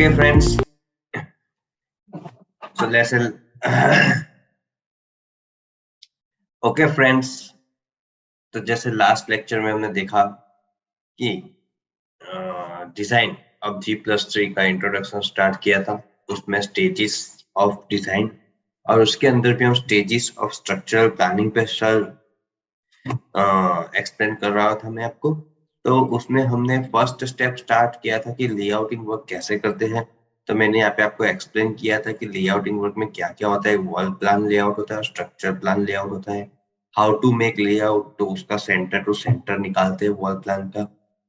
Okay, friends. So let's okay, friends. तो जैसे last lecture में हमने देखा कि डिजाइन अब G+3 का इंट्रोडक्शन स्टार्ट किया था, उसमें स्टेजेस ऑफ डिजाइन और उसके अंदर भी हम स्टेजेस ऑफ स्ट्रक्चरल प्लानिंग पे एक्सप्लेन कर रहा था मैं आपको। तो उसमें हमने फर्स्ट स्टेप स्टार्ट किया था कि लेआउटिंग वर्क कैसे करते हैं। तो मैंने यहाँ पे आपको एक्सप्लेन किया था कि लेआउटिंग वर्क में क्या क्या होता है। वॉल प्लान लेआउट होता है, स्ट्रक्चर प्लान लेआउट होता है, हाउ टू मेक लेआउट, तो उसका सेंटर टू सेंटर निकालते हैं वॉल प्लान का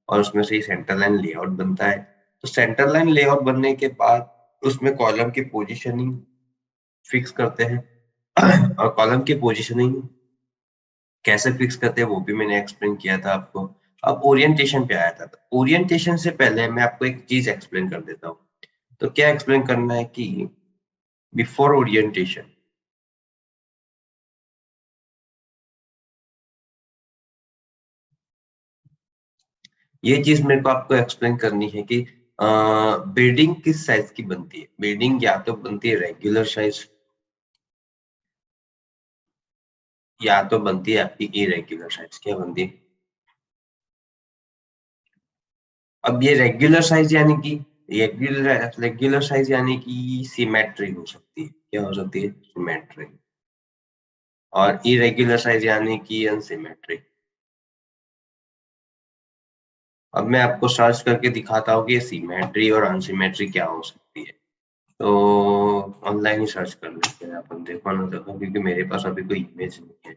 और उसमें से ही सेंटर लाइन लेआउट बनता है। तो सेंटर लाइन लेआउट बनने के बाद उसमें कॉलम की पोजिशनिंग फिक्स करते हैं और कॉलम की पोजिशनिंग कैसे फिक्स करते हैं वो भी मैंने एक्सप्लेन किया था आपको। अब ओरिएंटेशन पे आया था। तो ओरिएंटेशन से पहले मैं आपको एक चीज एक्सप्लेन कर देता हूँ। तो क्या एक्सप्लेन करना है कि बिफोर ओरिएंटेशन ये चीज मेरे को आपको एक्सप्लेन करनी है कि बिल्डिंग किस साइज की बनती है। बिल्डिंग या तो बनती है रेगुलर साइज या तो बनती है आपकी इरेगुलर साइज। क्या बनती है? अब ये रेगुलर साइज यानी कि रेगुलर साइज यानी कि सिमेट्री हो सकती है। क्या हो सकती है? सिमेट्री। और इरेगुलर साइज यानी कि अनसिमेट्री। अब मैं आपको सर्च करके दिखाता हूँ कि सिमेट्री और अनसिमेट्री क्या हो सकती है। तो ऑनलाइन ही सर्च कर लेते हैं अपन। देखो ना, देखो, क्योंकि मेरे पास अभी कोई इमेज नहीं है।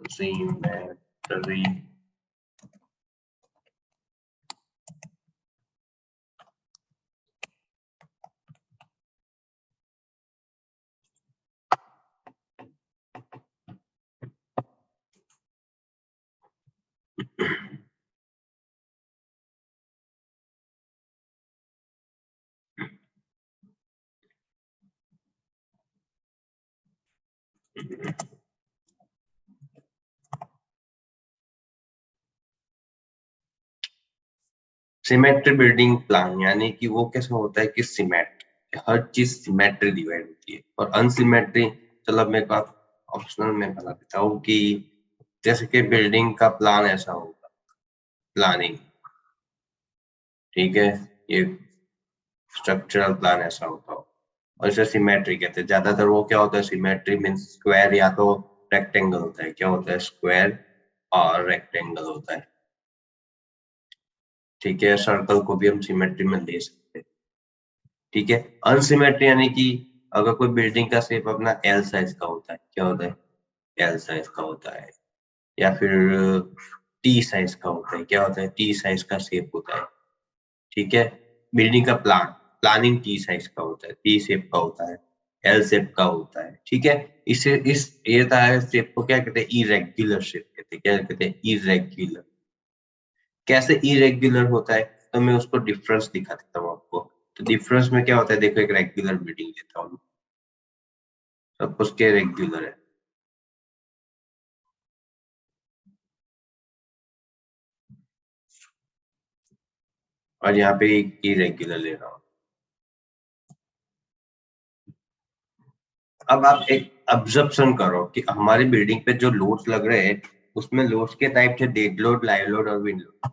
सिमेट्री सिमेट्री बिल्डिंग प्लान यानी कि वो कैसा होता है कि सिमेट्री, हर चीज सिमेट्री डिवाइड होती है। और अनसिमेट्री, चलो मेरे को ऑप्शनल में बता देता हूँ कि जैसे कि बिल्डिंग का प्लान ऐसा होगा, प्लानिंग, ठीक है, ये स्ट्रक्चरल प्लान ऐसा होता हो। और इसे सिमेट्री कहते हैं। ज्यादातर वो क्या होता है, सिमेट्री मीन्स स्क्वायर या तो रेक्टेंगल होता है। क्या होता है? स्क्वायर और रेक्टेंगल होता है। ठीक है, सर्कल को भी हम सिमेट्री में ले सकते हैं। ठीक है। अनसिमेट्री यानी कि अगर कोई बिल्डिंग का शेप अपना एल साइज का होता है। क्या होता है? एल साइज का होता है। या फिर टी साइज का होता है। क्या होता है? टी साइज का शेप होता है। ठीक है। बिल्डिंग का प्लानिंग टी साइज का होता है, टी शेप का होता है, एल शेप का होता है। ठीक है। इसे इस ये शेप को क्या कहते हैं? इरेग्युलर शेप कहते हैं। क्या कहते हैं? इरेग्युलर। कैसे इरेग्युलर होता है? तो मैं उसको डिफरेंस दिखा देता हूँ आपको। तो डिफरेंस में क्या होता है, देखो, एक रेगुलर बिल्डिंग लेता हूँ, सपोज के रेगुलर है, और यहाँ पे एक इरेगुलर ले रहा हूँ। अब आप एक ऑब्जर्वेशन करो कि हमारी बिल्डिंग पे जो लोड्स लग रहे हैं उसमें लोड्स के टाइप थे डेड लोड, लाइव लोड और विंड लोड।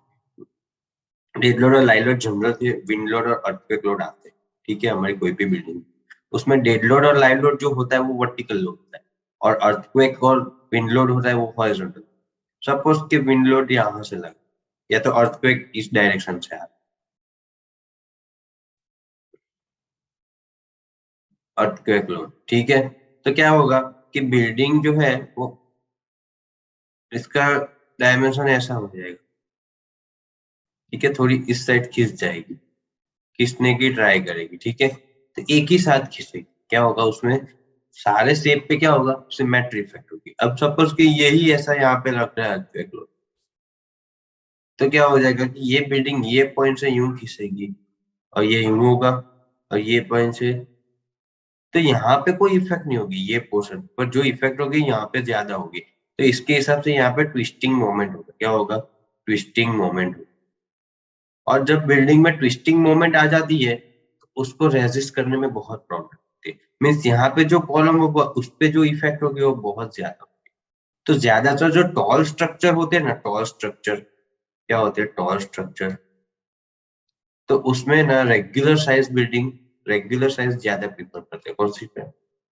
डेड लोड और लाइव लोड जनरल थे, विंड लोड और अर्थक्वेक लोड आते हैं। ठीक है, हमारी कोई भी बिल्डिंग, उसमें डेड लोड और लाइव लोड जो होता है वो वर्टिकल लोड होता है और अर्थक्वेक और विंड लोड होता है वो हॉरिजॉन्टल। सपोज के विंड लोड यहाँ से लगा या तो अर्थक्वेक इस डायरेक्शन से आ रहा, अर्थक्वेक लोड। ठीक है। तो क्या होगा कि बिल्डिंग जो है वो, इसका डायमेंशन ऐसा हो जाएगा। ठीक है, थोड़ी इस साइड खिंच जाएगी, खींचने की ट्राई करेगी। ठीक है, तो एक ही साथ खींचेगी। क्या होगा उसमें? सारे शेप पे क्या होगा? सिमेट्री इफेक्ट होगी। अब सपोज कि यही ऐसा यहाँ पे रख रहा है अर्थक्वेक लोड, तो क्या हो जाएगा कि ये बिल्डिंग ये पॉइंट से यूं खींचेगी और ये यूं होगा और ये पॉइंट से, तो यहाँ पे कोई इफेक्ट नहीं होगी ये पोर्शन पर, जो इफेक्ट होगी यहाँ पे ज्यादा होगी। तो इसके हिसाब से यहाँ पे ट्विस्टिंग मोमेंट होगा। क्या होगा? ट्विस्टिंग मोमेंट होगा। और जब बिल्डिंग में ट्विस्टिंग मोमेंट आ जाती है तो उसको रेजिस्ट करने में बहुत प्रॉब्लम होती है। मीन्स यहाँ पे जो कॉलम होगा उस पे जो इफेक्ट होगी वो बहुत ज्यादा होगी। तो ज्यादातर जो टॉल स्ट्रक्चर होते हैं ना, टॉल स्ट्रक्चर क्या होते हैं, टॉल स्ट्रक्चर, तो उसमें ना regular size building, regular size ज्यादा प्रीफर करते हैं। कौन सी पे,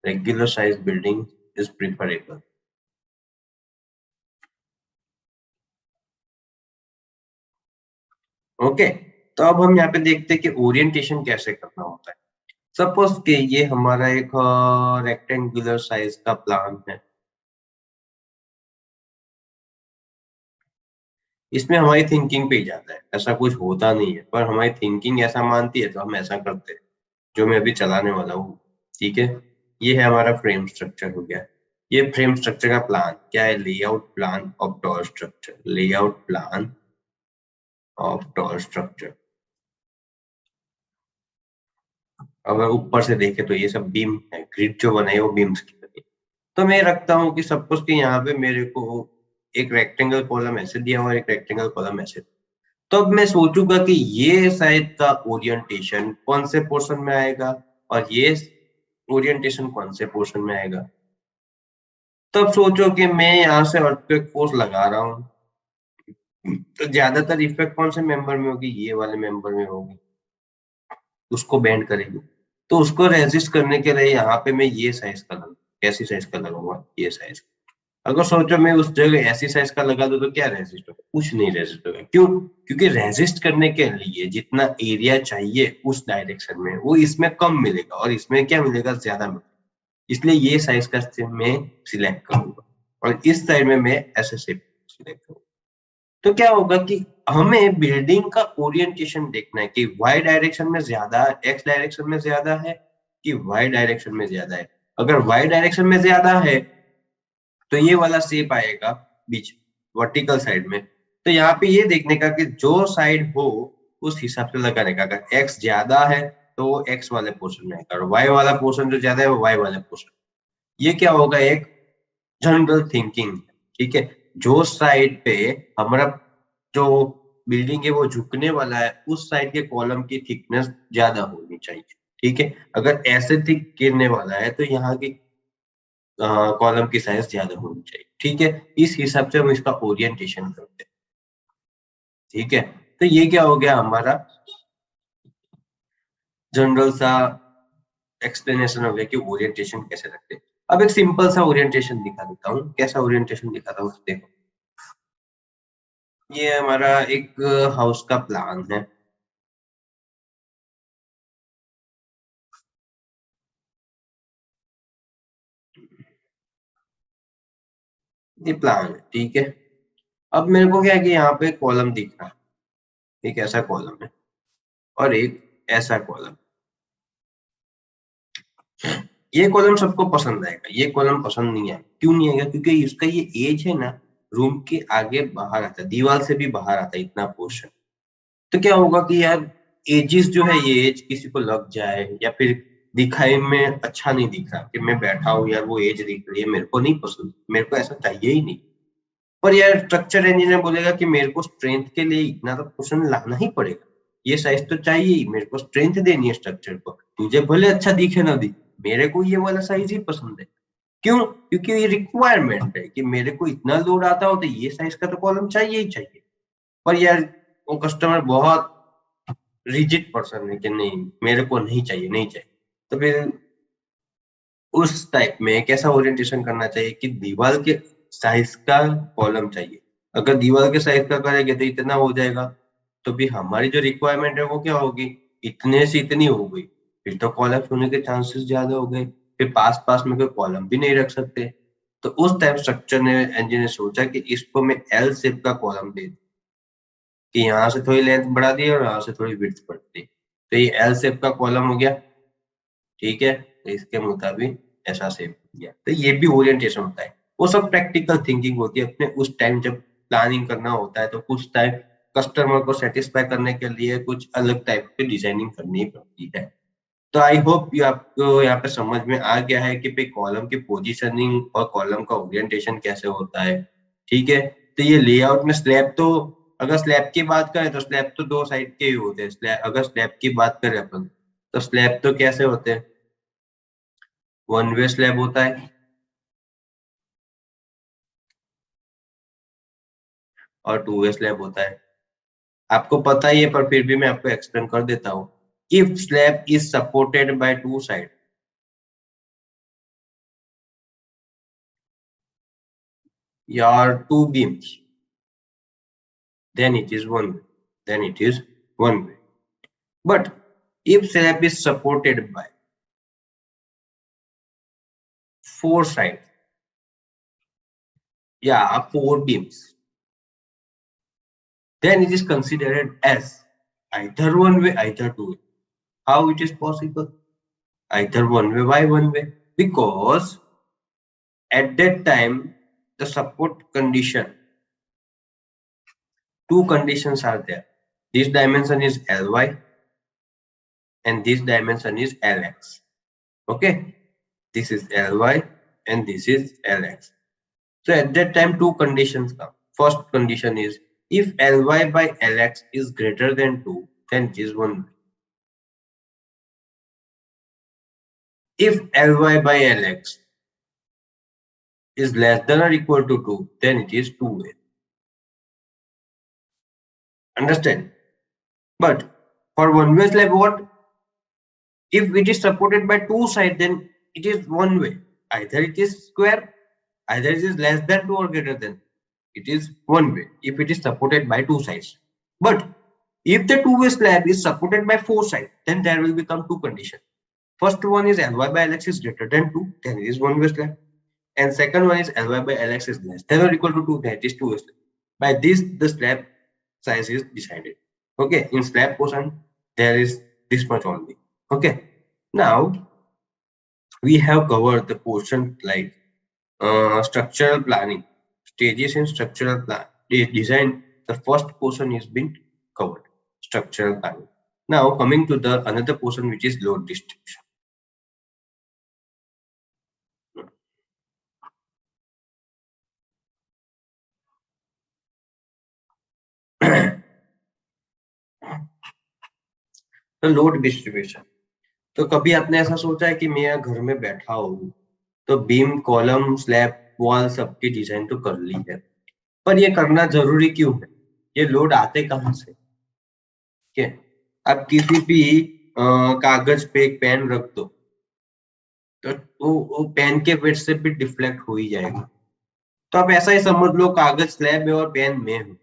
regular size building is preferable. Okay, तो अब हम यहाँ पे देखते हैं कि ओरिएंटेशन कैसे करना होता है। सपोज कि ये हमारा एक रेक्टेंगुलर साइज का प्लान है, इसमें हमारी थिंकिंग पे ही जाता है, ऐसा कुछ होता नहीं है, पर हमारी थिंकिंग ऐसा मानती है तो हम ऐसा करते हैं, जो मैं अभी चलाने वाला हूँ। ठीक है, ये है हमारा फ्रेम स्ट्रक्चर हो गया। ये फ्रेम स्ट्रक्चर का प्लान क्या है, layout plan of tall structure, layout plan of tall structure. अगर ऊपर से देखे तो ये सब बीम है, ग्रिड जो बनाई है वो बीम्स की बनी है। तो मैं रखता हूँ कि सपोज कि यहाँ पे मेरे को एक रेक्टेंगल कॉलम ऐसे दिया हुआ है, एक रेक्टेंगल कॉलम ऐसे। तो अब मैं सोचूंगा कि ये साइड का ओरिएंटेशन कौन से पोर्शन में आएगा और ये ओरिएंटेशन कौन से पोर्शन में आएगा। तब सोचो कि मैं यहाँ से अर्थक्वेक फोर्स लगा रहा हूँ, तो ज्यादातर इफेक्ट कौन से मेंबर में होगी, ये वाले मेंबर में होगी, उसको बेंड करेगी। तो उसको रेजिस्ट करने के लिए यहाँ पे मैं ये साइज का लगूंगा। कैसी साइज का लगाऊंगा, ये साइज। अगर सोचो मैं उस जगह ऐसी साइज का लगा दूं तो क्या रेजिस्ट होगा, कुछ नहीं रेजिस्ट होगा। क्यों, क्योंकि रेजिस्ट करने के लिए जितना एरिया चाहिए उस डायरेक्शन में वो इसमें कम मिलेगा और इसमें क्या मिलेगा, ज्यादा मिलेगा। इसलिए ये साइज का मैं सिलेक्ट करूंगा और इस साइड में मैं ऐसे शेप सिलेक्ट करूंगा। तो क्या होगा कि हमें बिल्डिंग का ओरिएंटेशन देखना है कि वाई डायरेक्शन में ज्यादा, एक्स डायरेक्शन में ज्यादा है कि वाई डायरेक्शन में ज्यादा है। अगर वाई डायरेक्शन में ज्यादा है तो ये वाला शेप आएगा बीच वर्टिकल साइड में। तो यहाँ पे ये देखने का कि जो साइड हो उस हिसाब से लगाने का। अगर एक्स ज्यादा है तो वो एक्स वाले पोर्शन में आएगा और वाई वाला पोर्शन जो ज्यादा है वो वाई वाले पोर्शन। ये क्या होगा, एक जनरल थिंकिंग। ठीक है, जो साइड पे हमारा जो बिल्डिंग है वो झुकने वाला है उस साइड के कॉलम की थिकनेस ज्यादा होनी चाहिए। ठीक है, अगर ऐसे थिक गिरने वाला है तो यहाँ की कॉलम की साइज ज्यादा होनी चाहिए। ठीक है, इस हिसाब से हम इसका ओरिएंटेशन करते हैं। ठीक है, तो ये क्या हो गया हमारा जनरल सा एक्सप्लेनेशन हो गया कि ओरिएंटेशन कैसे रखते हैं। अब एक सिंपल सा ओरिएंटेशन दिखा देता हूँ, कैसा ओरिएंटेशन दिखाता हूँ देखो। ये हमारा एक हाउस का प्लान है। ये प्लान है, ठीक है। अब मेरे को क्या है कि यहाँ पे कॉलम दिख रहा है, एक ऐसा कॉलम है और एक ऐसा कॉलम। ये कॉलम सबको पसंद आएगा, ये कॉलम पसंद नहीं आएगा। क्यों नहीं आएगा, क्योंकि इसका ये एज है ना, रूम के आगे बाहर आता है, दीवार से भी बाहर आता है इतना पोर्शन। तो क्या होगा कि यार एजिस जो है, ये एज किसी को लग जाए या फिर दिखाई में अच्छा नहीं दिख रहा कि मैं बैठा हूँ यार वो एज दिख रही है, मेरे को नहीं पसंद, मेरे को ऐसा चाहिए ही नहीं। पर यार स्ट्रक्चर इंजीनियर बोलेगा कि मेरे को स्ट्रेंथ के लिए इतना तो पोर्शन लाना ही पड़ेगा, ये साइज तो चाहिए ही, मेरे को स्ट्रेंथ देनी है स्ट्रक्चर को, तुझे भले अच्छा दिखे ना दिखे, मेरे को ये वाला साइज ही पसंद है। क्यों, क्योंकि ये रिक्वायरमेंट है कि मेरे को इतना लोड आता हो तो ये साइज का तो कॉलम चाहिए ही चाहिए। पर यार वो कस्टमर बहुत रिजिड पर्सन है कि नहीं मेरे को नहीं चाहिए, नहीं चाहिए। तो फिर उस टाइप में कैसा ओरिएंटेशन करना चाहिए कि दीवार के साइज का कॉलम चाहिए। अगर दीवार के साइज का करेंगे तो इतना हो जाएगा, तो फिर हमारी जो रिक्वायरमेंट है वो क्या होगी, इतने से इतनी हो गई, फिर तो कॉलम होने के चांसेस ज्यादा हो गए, फिर पास पास में कोई कॉलम भी नहीं रख सकते। तो उस टाइप स्ट्रक्चर ने इंजीनियर ने सोचा कि इसको मैं एल शेप का कॉलम दे दूं, कि यहाँ से थोड़ी लेंथ बढ़ा दी और यहाँ से थोड़ी विड्थ बढ़ दी, तो ये एल शेप का कॉलम हो गया। ठीक है, तो इसके मुताबिक ऐसा सेव किया। तो ये भी ओरिएंटेशन होता है, वो सब प्रैक्टिकल थिंकिंग होती है अपने उस टाइम जब प्लानिंग करना होता है, तो कुछ टाइम कस्टमर को सेटिस्फाई करने के लिए कुछ अलग टाइप की डिजाइनिंग करनी पड़ती है। तो आई होप ये आपको यहाँ पे समझ में आ गया है कि भाई कॉलम की पोजीशनिंग और कॉलम का ओरिएंटेशन कैसे होता है। ठीक है, तो ये लेआउट में स्लैब तो अगर स्लैब की बात करें तो स्लैब तो दो साइड के ही होते हैं। अगर स्लैब की बात करें अपन, तो स्लैब तो कैसे होते हैं, वन वे स्लैब होता है और टू वे स्लैब होता है। आपको पता ही है पर फिर भी मैं आपको एक्सप्लेन कर देता हूँ। If slab is supported by two side, या two beams, then it is one way. Then it is one way. But if slab is supported by four sides, yeah, four beams, then it is considered as either one way, either two way. How it is possible? Either one way. Why one way? Because at that time the support condition, two conditions are there. This dimension is Ly and this dimension is Lx. Okay, this is Ly and this is Lx. So at that time, two conditions come. First condition is if Ly by Lx is greater than 2, then it is one way. If Ly by Lx is less than or equal to 2, then it is two way. Understand? But for one way slab, what? If it is supported by two sides, then it is one way. Either it is square, either it is less than 2 or greater than. It is one way if it is supported by two sides. But if the two-way slab is supported by four sides, then there will become two conditions. First one is Ly by Lx is greater than 2, then it is one-way slab. And second one is Ly by Lx is less than or equal to 2, then it is two-way slab. By this, the slab size is decided. Okay, in slab portion, there is this much only. Okay, now we have covered the portion like structural planning, stages in structural design. The first portion is been covered, structural planning. Now coming to the another portion which is load distribution. तो load distribution, तो कभी आपने ऐसा सोचा है कि मैं घर में बैठा हूँ तो बीम कॉलम स्लैब वॉल सबकी डिजाइन तो कर ली है, पर ये करना जरूरी क्यों है, ये लोड आते कहाँ से? ठीक है, आप किसी भी कागज पे एक पेन रख दो तो वो पेन के वेट से भी डिफ्लेक्ट हो ही जाएगा। तो आप ऐसा ही समझ लो कागज स्लैब है और पेन में हूँ,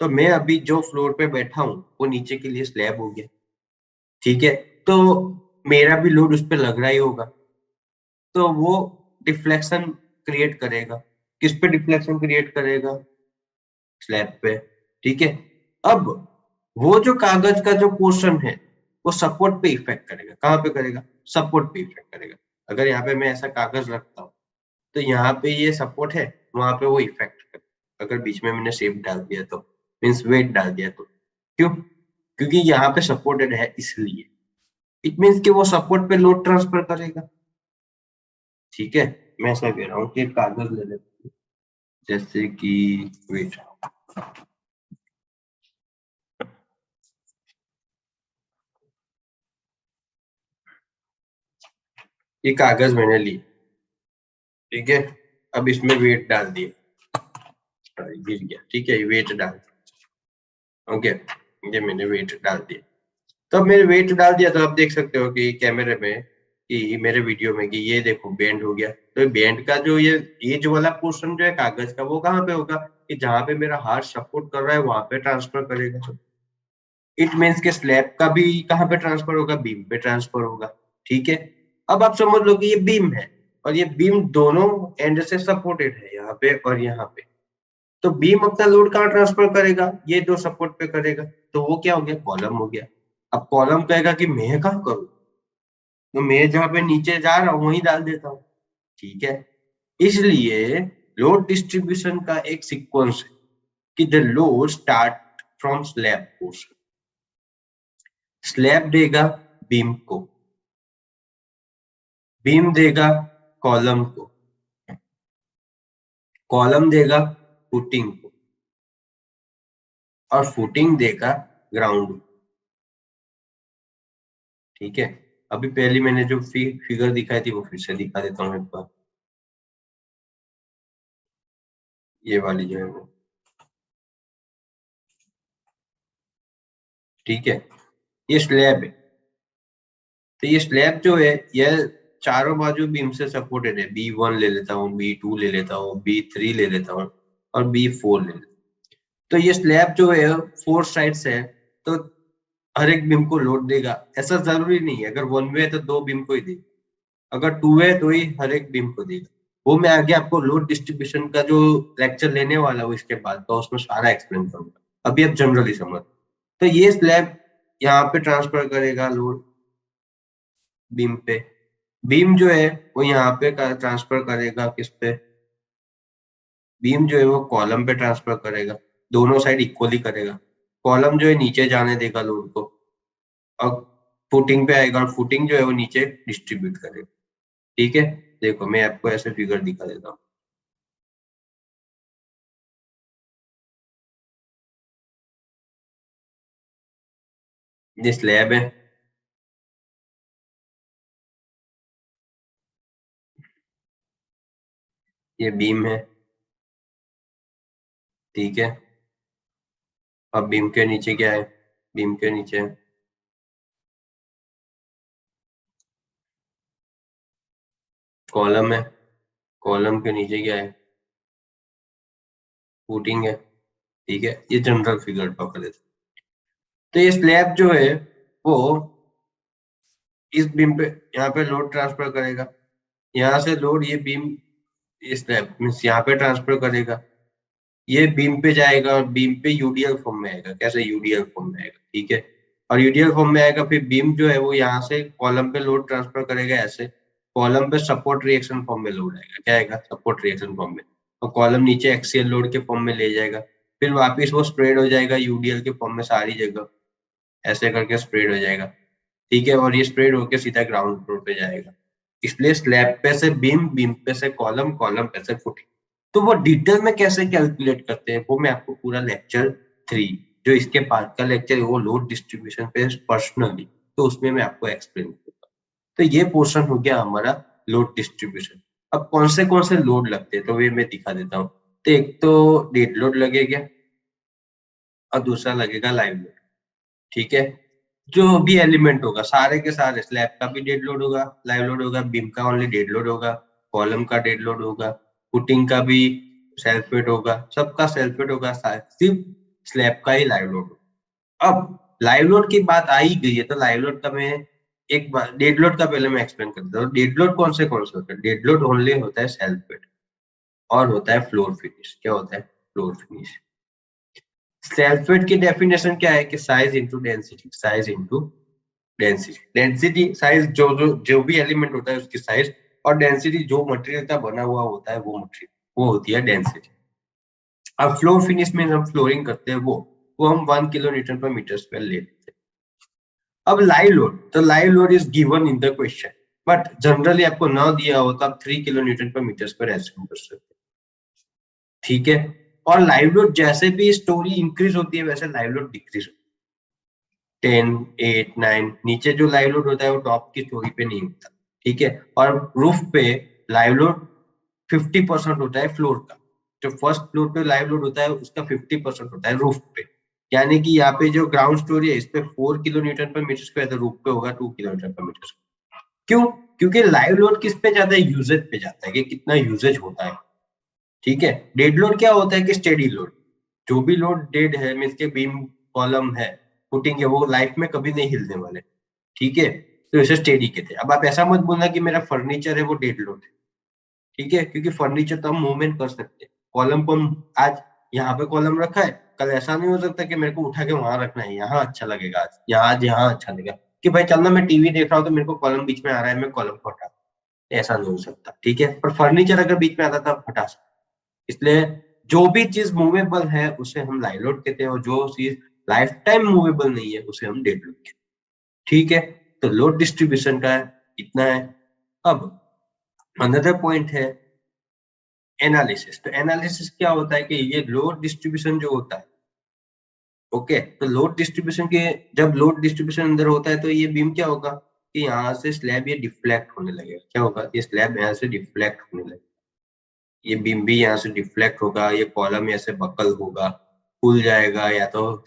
तो मैं अभी जो फ्लोर पे बैठा हूँ वो नीचे के लिए स्लैब हो गया, ठीक है, तो मेरा भी लोड उस पर लग रहा ही होगा, तो वो डिफ्लेक्शन क्रिएट करेगा। किस पे डिफ्लेक्शन क्रिएट करेगा? स्लैब पे, ठीक है। अब वो जो कागज का जो पोर्शन है वो सपोर्ट पे इफेक्ट करेगा। कहाँ पे करेगा? सपोर्ट पे इफेक्ट करेगा। अगर यहाँ पे मैं ऐसा कागज रखता हूँ तो यहाँ पे ये सपोर्ट है, वहां पे वो इफेक्ट करेगा। अगर बीच में मैंने शेप डाल दिया तो मीन्स वेट डाल दिया तो क्यों? क्योंकि यहाँ पे सपोर्टेड है इसलिए। इट मीन्स कि वो सपोर्ट पे लोड ट्रांसफर करेगा, ठीक है। मैं ऐसा कह रहा हूँ कि कागज ले लेते हैं, जैसे कि वेट, ये कागज मैंने ली, ठीक है, अब इसमें वेट डाल दिए, गिर गया, ठीक है, वेट डाल, ओके, ये मैंने वेट डाल दिया। तो अब मैंने वेट डाल दिया तो आप देख सकते हो कि कैमरे में कि मेरे वीडियो में कि ये देखो बेंड हो गया। तो बेंड का जो ये एज वाला पोर्शन जो है कागज का वो कहाँ पे होगा? कि जहां पे मेरा हाथ सपोर्ट कर रहा है वहां पे ट्रांसफर करेगा। इट मीन्स के स्लैब का भी कहाँ पे ट्रांसफर होगा? बीम पे ट्रांसफर होगा, ठीक है। अब आप समझ लो कि ये बीम है और ये बीम दोनों एंड से सपोर्टेड है, यहाँ पे और यहाँ पे। तो बीम अपना लोड कहाँ ट्रांसफर करेगा? ये दो सपोर्ट पे करेगा, तो वो क्या हो गया? कॉलम हो गया। अब कॉलम कहेगा कि मैं कहाँ करूँ, तो मैं जहाँ पे नीचे जा रहा हूँ वहीं डाल देता हूँ, ठीक है। इसलिए लोड डिस्ट्रीब्यूशन का एक सीक्वेंस है कि the load start from slab portion. Slab देगा बीम को, बीम देगा कॉलम को, कॉलम देगा फुटिंग को, और फुटिंग देगा ग्राउंड। ठीक है, अभी पहले मैंने जो फिगर दिखाई थी वो फिर से दिखा देता हूँ एक बार। ये वाली जो है वो, ठीक है, ये स्लैब है। तो ये स्लैब जो है यह चारों बाजू बीम से सपोर्टेड है। B1 ले लेता हूँ, B2 ले लेता हूँ, B3 ले लेता हूँ और B4 ले लेता हूँ। तो ये स्लैब जो है 4 साइड्स है, तो हर एक बीम को लोड देगा। ऐसा जरूरी नहीं है, अगर 1 वे है तो 2 बीम को ही देगा, अगर 2 वे है तो ही हर एक बीम को देगा। वो मैं आगे आपको लोड डिस्ट्रीब्यूशन का जो लेक्चर लेने वाला हूँ इसके बाद का, उसमें सारा एक्सप्लेन करूंगा। अभी आप जनरली समझ। तो ये स्लैब यहाँ पे ट्रांसफर करेगा लोड बीम पे, बीम जो है वो यहाँ पे ट्रांसफर करेगा किस पे, बीम जो है वो कॉलम पे ट्रांसफर करेगा। दोनों साइड इक्वली करेगा। कॉलम जो है नीचे जाने देगा लोड को, और फुटिंग पे आएगा और फुटिंग जो है वो नीचे डिस्ट्रीब्यूट करेगा। ठीक है, देखो मैं आपको ऐसे फिगर दिखा देता हूँ। ये स्लैब है, ये बीम है, ठीक है। अब बीम के नीचे क्या है, बीम के नीचे कॉलम है, कॉलम के नीचे क्या है, फुटिंग है। ठीक है, ये जनरल फिगर ड्रॉ कर देते हैं। तो ये स्लैब जो है वो इस बीम पे यहाँ पे लोड ट्रांसफर करेगा, यहाँ से लोड ये बीम इस स्लैब मीन्स यहाँ पे ट्रांसफर करेगा, ये बीम पे जाएगा और बीम पे यूडीएल फॉर्म में आएगा। कैसे, यूडीएल फॉर्म में आएगा, ठीक है। और यूडीएल फॉर्म में आएगा, फिर बीम जो है वो यहाँ से कॉलम पे लोड ट्रांसफर करेगा ऐसे, कॉलम पे सपोर्ट रिएक्शन फॉर्म में लोड आएगा। क्या आएगा, सपोर्ट रिएक्शन फॉर्म में। और कॉलम नीचे एक्सियल लोड के फॉर्म में ले जाएगा, फिर वापिस वो स्प्रेड हो जाएगा यूडीएल के फॉर्म में सारी जगह, ऐसे करके स्प्रेड हो जाएगा। ठीक है, और ये स्प्रेड होकर सीधा ग्राउंड फ्लोर पे जाएगा। इसलिए स्लैब पे से बीम, बीम पे से कॉलम, कॉलम पे से फुटिंग। तो वो डिटेल में कैसे कैलकुलेट करते हैं वो मैं आपको पूरा लेक्चर 3 जो इसके बाद का लेक्चर है वो लोड डिस्ट्रीब्यूशन पे पर्सनली, तो उसमें मैं आपको एक्सप्लेन करूंगा। तो ये पोर्शन हो गया हमारा लोड डिस्ट्रीब्यूशन। अब कौन से लोड लगते हैं तो वे मैं दिखा देता हूँ। तो एक तो डेड लोड लगेगा और दूसरा लगेगा लाइव लोड। ठीक है, जो भी एलिमेंट होगा सारे के सारे, स्लैब का भी डेड लोड होगा, लाइव लोड होगा, बीम का ओनली डेड लोड होगा, कॉलम का डेड लोड होगा, फुटिंग का भी सेल्फ वेट होगा, सबका सेल्फ वेट होगा, सिर्फ स्लैब का ही लाइव लोड होगा। अब लाइव लोड की बात आ ही गई है तो लाइव लोड का मैं एक बार डेड लोड का पहले मैं एक्सप्लेन करता हूँ। डेड लोड कौन से होता है, डेड लोड ओनली होता है सेल्फ वेट और होता है फ्लोर फिनिश। क्या होता है, फ्लोर फिनिश। सेल्फ वेट की डेफिनेशन क्या है कि size into density, size into density. Density size, जो भी एलिमेंट होता है उसकी साइज, और डेंसिटी जो मटेरियल का बना हुआ होता है वो मटेरियल, वो होती है डेंसिटी। अब फ्लोर फिनिश में हम फ्लोरिंग करते हैं वो हम 1 किलो न्यूटन पर मीटर स्क्वायर ले लेते हैं। अब लाइव लोड, तो live load is given in the question, but generally आपको ना दिया हो तो आप 3 किलो न्यूटन पर मीटर स्क्वायर एज्यूम कर सकते हैं। ठीक है, और लाइव लोड जैसे भी स्टोरी इंक्रीज होती है वैसे लाइव लोड डिक्रीज, 10, 8, 9, नीचे जो लाइव लोड होता है वो टॉप की स्टोरी पे नहीं होता। ठीक है, और रूफ पे लाइव लोड 50% होता है फ्लोर का। जो फर्स्ट फ्लोर पे लाइव लोड होता है उसका 50% होता है रूफ पे। यानी कि यहाँ पे जो ग्राउंड स्टोरी है इस पे 4 किलो न्यूटन पर मीटर स्क्वायर, तो रूफ पे होगा 2 किलो न्यूटन पर मीटर स्क्वायर। क्यों, क्योंकि लाइव लोड किस पे जाता है, यूजेज पे जाता है कि कितना यूजेज होता है। ठीक है, डेड लोड क्या होता है कि स्टेडी लोड, जो भी लोड डेड है मीन्स के बीम, कॉलम है, फुटिंग है, वो लाइफ में कभी नहीं हिलने वाले। ठीक है, तो इसे स्टेडी कहते हैं। अब आप ऐसा मत बोलना कि मेरा फर्नीचर है वो डेड लोड है। ठीक है, क्योंकि फर्नीचर तो हम मूवमेंट कर सकते हैं। कॉलम को हम आज यहाँ पे कॉलम रखा है, कल ऐसा नहीं हो सकता कि मेरे को उठा के वहां रखना है, यहाँ अच्छा लगेगा आज यहाँ अच्छा लगेगा कि भाई चलना मैं टीवी देख रहा हूँ तो मेरे को कॉलम बीच में आ रहा है, मैं कॉलम को हटा, ऐसा नहीं हो सकता। ठीक है, पर फर्नीचर अगर बीच में आता था हटा सकते। इसलिए जो भी चीज मूवेबल है उसे हम लाइव लोड कहते हैं, और जो चीज लाइफ टाइम मूवेबल नहीं है उसे हम डेड लोड कहते हैं। ठीक है, तो लोड डिस्ट्रीब्यूशन का इतना है। अब अनदर पॉइंट है एनालिसिस। तो एनालिसिस क्या होता है कि ये लोड डिस्ट्रीब्यूशन जो होता है ओके, तो लोड डिस्ट्रीब्यूशन के, जब लोड डिस्ट्रीब्यूशन अंदर होता है तो ये बीम क्या होगा कि यहाँ से स्लैब ये डिफ्लेक्ट होने लगेगा। क्या होगा, ये स्लैब यहाँ से डिफ्लेक्ट होने लगेगा, ये बीम भी यहाँ से डिफ्लेक्ट होगा, ये कॉलम ऐसे बकल होगा, खुल जाएगा, या तो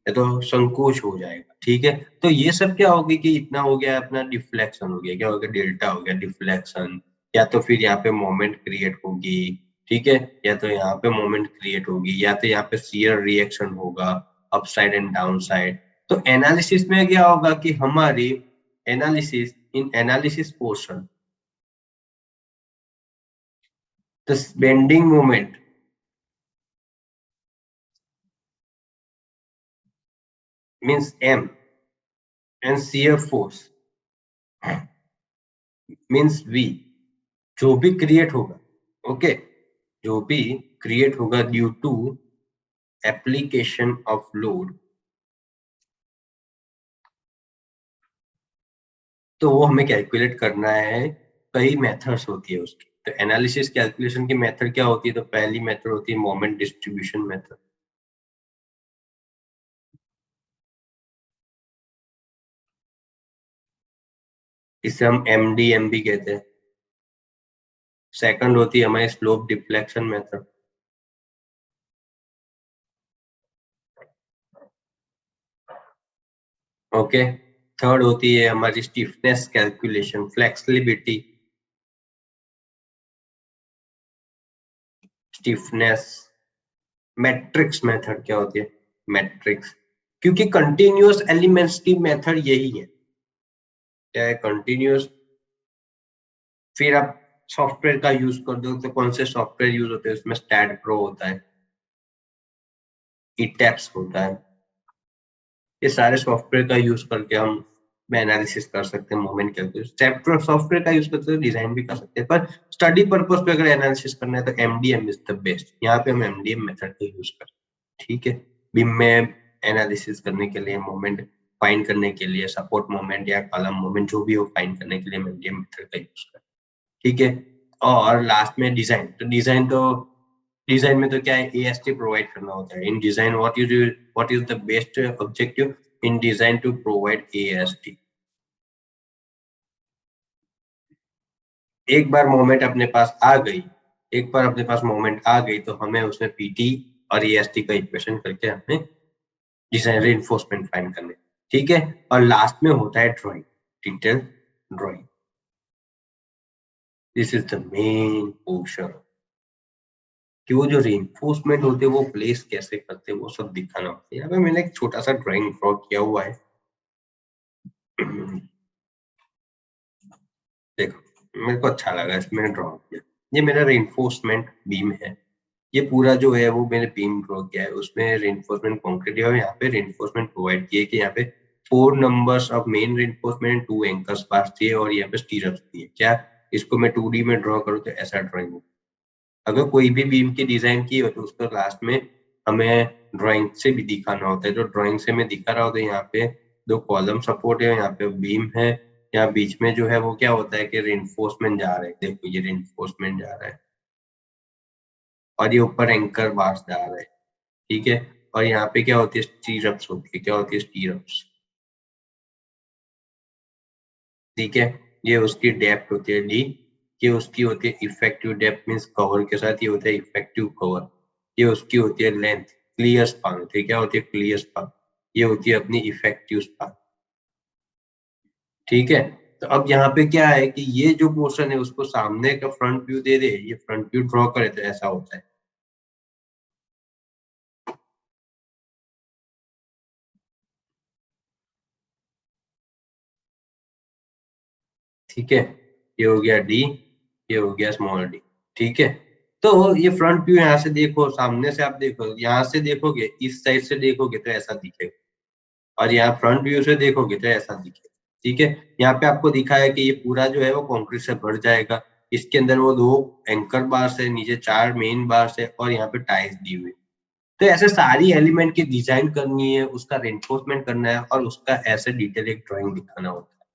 या तो संकोच हो जाएगा। ठीक है, तो ये सब क्या होगी कि इतना हो गया अपना डिफ्लेक्शन हो गया, क्या हो गया, डेल्टा हो गया डिफ्लेक्शन, या तो फिर यहाँ पे मोमेंट क्रिएट होगी। ठीक है, या तो यहाँ पे मोमेंट क्रिएट होगी, या तो यहाँ पे शियर रिएक्शन होगा अपसाइड एंड डाउन साइड। तो एनालिसिस में क्या होगा कि हमारी analysis portion, the bending moment means M, and shear force means V, जो भी क्रिएट होगा, ओके, जो भी क्रिएट होगा due to application of load, तो वो हमें कैलकुलेट करना है। कई मेथड्स होती है उसकी, तो एनालिसिस कैलकुलेशन की मेथड क्या होती है, तो पहली मेथड होती है मोमेंट डिस्ट्रीब्यूशन मेथड, इसे हम MDM भी कहते हैं। सेकंड होती है हमारी slope deflection method, okay. Third होती है हमारी stiffness calculation, flexibility, stiffness. Matrix method क्या होती है, मैट्रिक्स, क्योंकि कंटिन्यूअस एलिमेंट्स की मेथड यही है, क्या है, कंटिन्यूअस। फिर आप सॉफ्टवेयर का यूज कर दो, तो कौन से सॉफ्टवेयर यूज होते हैं, उसमें स्टैट प्रो होता है, ईटैप्स होता है, ये सारे सॉफ्टवेयर का यूज करके हम एनालिसिस कर सकते हैं मोमेंट कैलकुलेशन। सॉफ्टवेयर का यूज करते हैं, डिजाइन भी कर सकते हैं, पर स्टडी पर्पस पे अगर एनालिसिस करना है तो MDM इज द बेस्ट। यहाँ पे हम MDM मेथड का यूज करते हैं। ठीक है, बीम में एनालिसिस करने के लिए, मोमेंट फाइंड करने के लिए, सपोर्ट मोमेंट या कॉलम मोमेंट जो भी हो फाइंड करने के लिए हम MDM मेथड का यूज करते हैं। ठीक है, और लास्ट में डिजाइन, तो डिजाइन में तो क्या है, AST प्रोवाइड करना होता है। In design what is the best objective in design to provide AST। एक बार मोमेंट अपने पास आ गई, एक बार अपने पास मोमेंट आ गई तो हमें उसमें PT और AST का इक्वेशन करके हमें डिजाइन रेनफोर्समेंट फाइंड करने। ठीक है, और लास्ट में होता है drawing, detail drawing. This is the main portion, कि वो जो रेनफोर्समेंट होते हैं वो प्लेस कैसे करते हैं वो सब दिखाना होता है। यहाँ पे मैंने एक छोटा सा ड्राइंग ड्रॉ किया हुआ है। देखो मेरे को अच्छा लगा, इसमें ड्रॉ किया, ये मेरा रेनफोर्समेंट बीम है। ये पूरा जो है वो मैंने बीम ड्रॉ किया है, उसमें रेनफोर्समेंट कंक्रीट है, और यहाँ पे रेनफोर्समेंट प्रोवाइड किए कि यहाँ पे 4 numbers of main reinforcement, 2 anchors bars दिए, और यहाँ पे स्टीरअप्स दिए। क्या इसको मैं 2D में ड्रॉ करूँ तो ऐसा ड्राइंग हो। अगर कोई भी बीम की डिजाइन की हो तो उसको लास्ट में हमें ड्राइंग से भी दिखाना होता है। जो ड्राइंग से मैं दिखा रहा हूँ, तो यहाँ पे 2 कॉलम सपोर्ट है, यहाँ पे बीम है, यहाँ बीच में जो है वो क्या होता है कि रेनफोर्समेंट जा रहा है, देखो ये रेनफोर्समेंट जा रहा है, और ये ऊपर एंकर बार्स जा रहा है। ठीक है, और यहाँ पे क्या होती है, स्टीरअप्स होती है। क्या होती है, स्टीरअप्स। ठीक है, ये उसकी डेप्थ होती है D, ये उसकी होती है इफेक्टिव डेप्थ, मीन्स कवर के साथ ये होता है इफेक्टिव कवर। ये उसकी होती है लेंथ, क्लियर स्पान होती है। क्या होती है, क्लियर स्पान। ये होती है अपनी इफेक्टिव स्पान। ठीक है, तो अब यहाँ पे क्या है कि ये जो पोर्शन है उसको सामने का फ्रंट व्यू दे दे, ये फ्रंट व्यू ड्रॉ करे तो ऐसा होता है। ठीक है, ये हो गया D, ये हो गया स्मॉल d। ठीक है, तो ये फ्रंट व्यू यहाँ से देखो, सामने से आप देखो, यहाँ से देखोगे, इस साइड से देखोगे तो ऐसा दिखेगा, और यहाँ फ्रंट व्यू से देखोगे तो ऐसा दिखेगा। ठीक है, यहाँ पे आपको दिखा है कि ये पूरा जो है वो कंक्रीट से भर जाएगा। इसके अंदर वो 2 एंकर बार्स है, नीचे 4 मेन बार्स है, और यहाँ पे टाइल्स दी हुई। तो ऐसे सारी एलिमेंट की डिजाइन करनी है, उसका रेनफोर्समेंट करना है, और उसका ऐसे डिटेल एक ड्राइंग दिखाना होता है।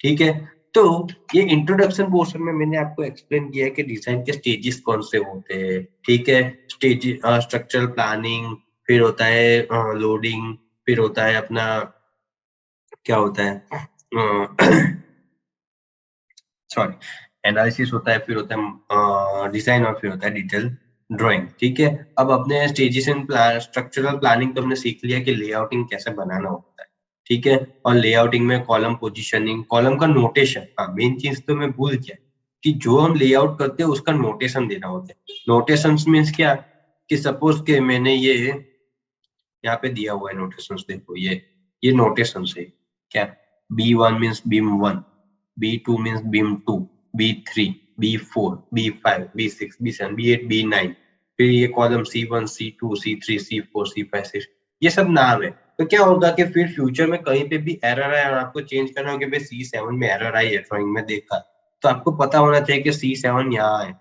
ठीक है, तो ये इंट्रोडक्शन पोर्शन में मैंने आपको एक्सप्लेन किया है कि डिजाइन के स्टेजेस कौन से होते हैं। ठीक है, स्टेज स्ट्रक्चरल प्लानिंग, फिर होता है लोडिंग, फिर होता है अपना क्या होता है सॉरी एनालिसिस होता है, फिर होता है डिजाइन और फिर होता है डिटेल ड्राइंग। ठीक है, अब अपने स्टेजेस इन स्ट्रक्चरल प्लानिंग तो हमने सीख लिया कि लेआउटिंग कैसे बनाना होता है। ठीक है, और लेआउटिंग में कॉलम पोजीशनिंग, कॉलम का नोटेशन, हाँ मेन चीज तो मैं भूल गया कि जो हम लेआउट करते हैं उसका नोटेशन देना होता है। नोटेशन मीन्स क्या कि सपोज के मैंने ये यहाँ पे दिया हुआ है नोटेशन, देखो ये नोटेशन है क्या, B1 means beam 1, B2 means beam 2, B3, B4, B5, B6, B7, B8, B9, फिर ये column C1, C2, C3, C4, C5, C6, ये सब नाम है। तो क्या होगा कि फिर फ्यूचर में कहीं पे भी एरर आए और आपको चेंज करना हो कि भाई C7 में एरर आई है ड्राइंग में देखा, तो आपको पता होना चाहिए कि C7 यहाँ है,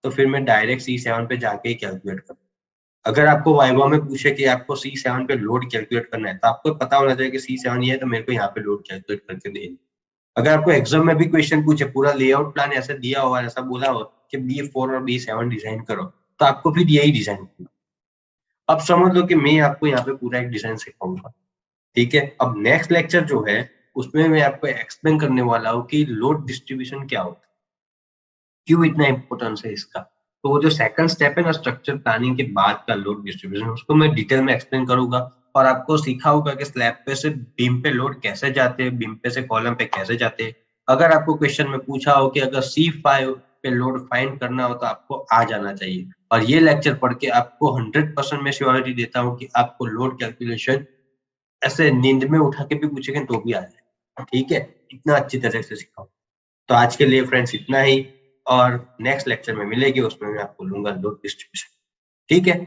तो फिर मैं डायरेक्ट C7 पे जाके ही कैलकुलेट करूँ। अगर आपको वाइवा में पूछे कि आपको C7 पे लोड कैलकुलेट करना है, तो आपको पता होना चाहिए कि C7 ये है, तो मेरे को यहाँ पे लोड कैलकुलेट करके देना। अगर आपको एग्जाम में भी क्वेश्चन पूछे, पूरा लेआउट प्लान ऐसे दिया हुआ है, ऐसा बोला हो कि B4 और B7 डिजाइन करो, तो आपको फिर यही डिजाइन करना। अब समझ लो कि मैं आपको यहाँ पे पूरा एक डिजाइन सिखाऊंगा। ठीक है, अब नेक्स्ट लेक्चर जो है उसमें मैं आपको एक्सप्लेन करने वाला हूँ कि लोड डिस्ट्रीब्यूशन क्या होता है, क्यों इतना इंपॉर्टेंस है इसका। तो वो जो सेकंड स्टेप है ना स्ट्रक्चर प्लानिंग के बाद का लोड डिस्ट्रीब्यूशन, उसको मैं डिटेल में एक्सप्लेन करूंगा। और आपको सिखा होगा कि स्लैब पे से बीम पे लोड कैसे जाते हैं, बीम पे से कॉलम पे कैसे जाते हैं। अगर आपको क्वेश्चन में पूछा हो कि अगर C5 पे लोड फाइंड करना हो तो आपको आ जाना चाहिए, और ये लेक्चर पढ़ के आपको 100% मैं श्योरिटी देता हूँ कि आपको लोड कैलकुलेशन ऐसे नींद में उठा के भी पूछेंगे तो भी आ जाए। ठीक है, इतना अच्छी तरह से सिखाऊं। तो आज के लिए फ्रेंड्स इतना ही, और नेक्स्ट लेक्चर में मिलेगी, उसमें मैं आपको लूंगा लोड डिस्ट्रीब्यूशन। ठीक है।